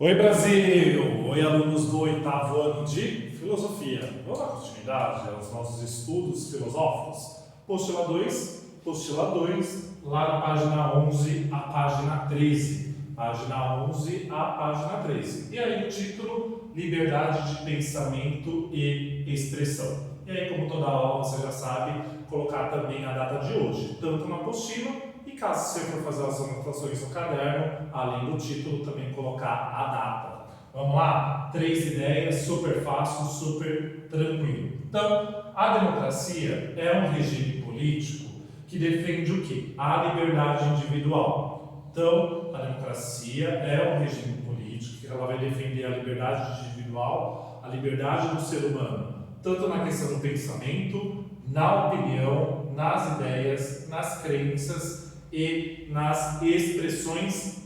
Oi Brasil! Oi alunos do oitavo ano de Filosofia. Vamos dar continuidade aos nossos estudos filosóficos? Postula 2, lá na página 11 à página 13. Página 11 à página 13. E aí o título, Liberdade de Pensamento e Expressão. E aí, como toda aula, você já sabe colocar também a data de hoje, tanto na apostila, e caso você for fazer as anotações no caderno, além do título, também colocar a data. Vamos lá? 3 ideias, super fácil, super tranquilo. Então, a democracia é um regime político que defende o quê? A liberdade individual. Então, a democracia é um regime político que ela vai defender a liberdade individual, a liberdade do ser humano, tanto na questão do pensamento, na opinião, nas ideias, nas crenças e nas expressões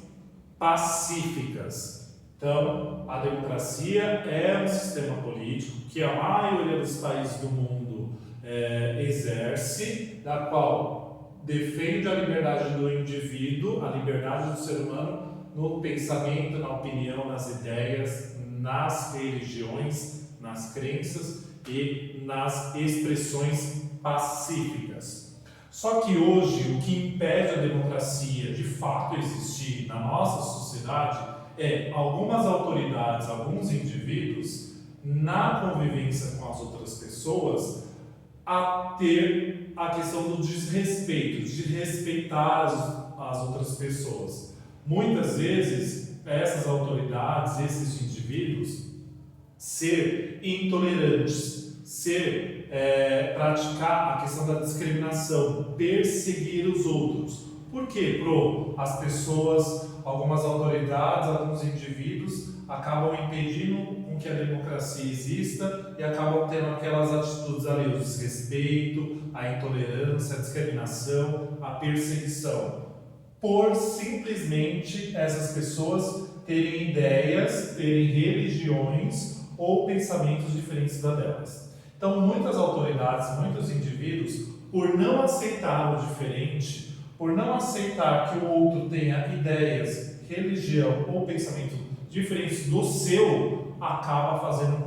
pacíficas. Então, a democracia é um sistema político que a maioria dos países do mundo exerce, da qual defende a liberdade do indivíduo, a liberdade do ser humano no pensamento, na opinião, nas ideias, nas religiões, nas crenças e nas expressões pacíficas. Só que hoje o que impede a democracia de fato existir na nossa sociedade é algumas autoridades, alguns indivíduos, na convivência com as outras pessoas, a ter a questão do desrespeito, de respeitar as outras pessoas. Muitas vezes essas autoridades, esses indivíduos, ser intolerantes, praticar a questão da discriminação, perseguir os outros. Por quê, Pro? As pessoas, algumas autoridades, alguns indivíduos acabam impedindo com que a democracia exista e acabam tendo aquelas atitudes ali, o desrespeito, a intolerância, a discriminação, a perseguição, por simplesmente essas pessoas terem ideias, terem religiões ou pensamentos diferentes da delas. Então, muitas autoridades, muitos indivíduos, por não aceitar o diferente, por não aceitar que o outro tenha ideias, religião ou pensamento diferentes do seu, acaba fazendo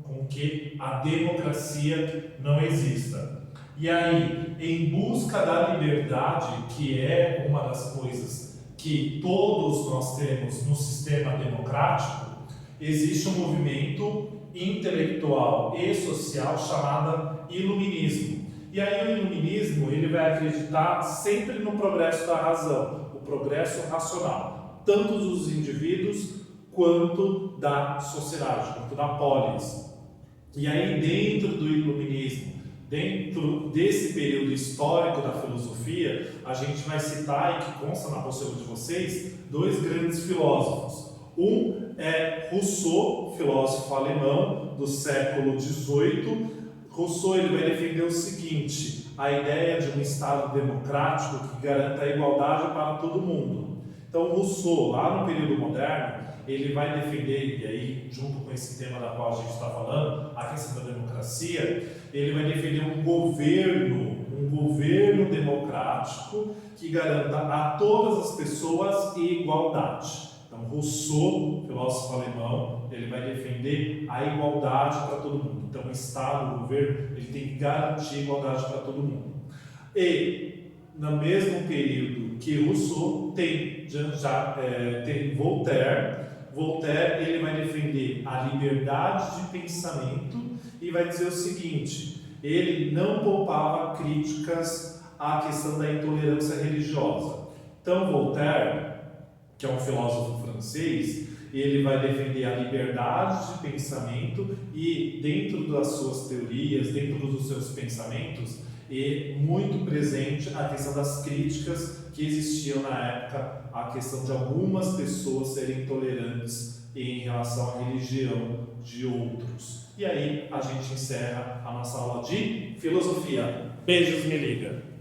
com que a democracia não exista. E aí, em busca da liberdade, que é uma das coisas que todos nós temos no sistema democrático, existe um movimento intelectual e social chamado iluminismo. E aí o iluminismo ele vai acreditar sempre no progresso da razão, o progresso racional, tanto dos indivíduos quanto da sociedade, quanto da polis. E aí dentro do iluminismo, dentro desse período histórico da filosofia, a gente vai citar, e que consta na apostila de vocês, 2 grandes filósofos. Um é Rousseau, filósofo alemão do século XVIII. Rousseau ele vai defender o seguinte: a ideia de um Estado democrático que garanta a igualdade para todo mundo. Então Rousseau, lá no período moderno, ele vai defender, e aí junto com esse tema da qual a gente está falando, a questão da democracia, ele vai defender um governo democrático que garanta a todas as pessoas igualdade. Então, Rousseau, filósofo alemão, ele vai defender a igualdade para todo mundo. Então, o Estado, o governo, ele tem que garantir a igualdade para todo mundo. E, no mesmo período que Rousseau, tem Voltaire. Voltaire, ele vai defender a liberdade de pensamento e vai dizer o seguinte: ele não poupava críticas à questão da intolerância religiosa. Então, Voltaire, que é um filósofo francês, ele vai defender a liberdade de pensamento e dentro das suas teorias, dentro dos seus pensamentos, e muito presente a questão das críticas que existiam na época, a questão de algumas pessoas serem intolerantes em relação à religião de outros. E aí a gente encerra a nossa aula de filosofia. Beijos, me liga!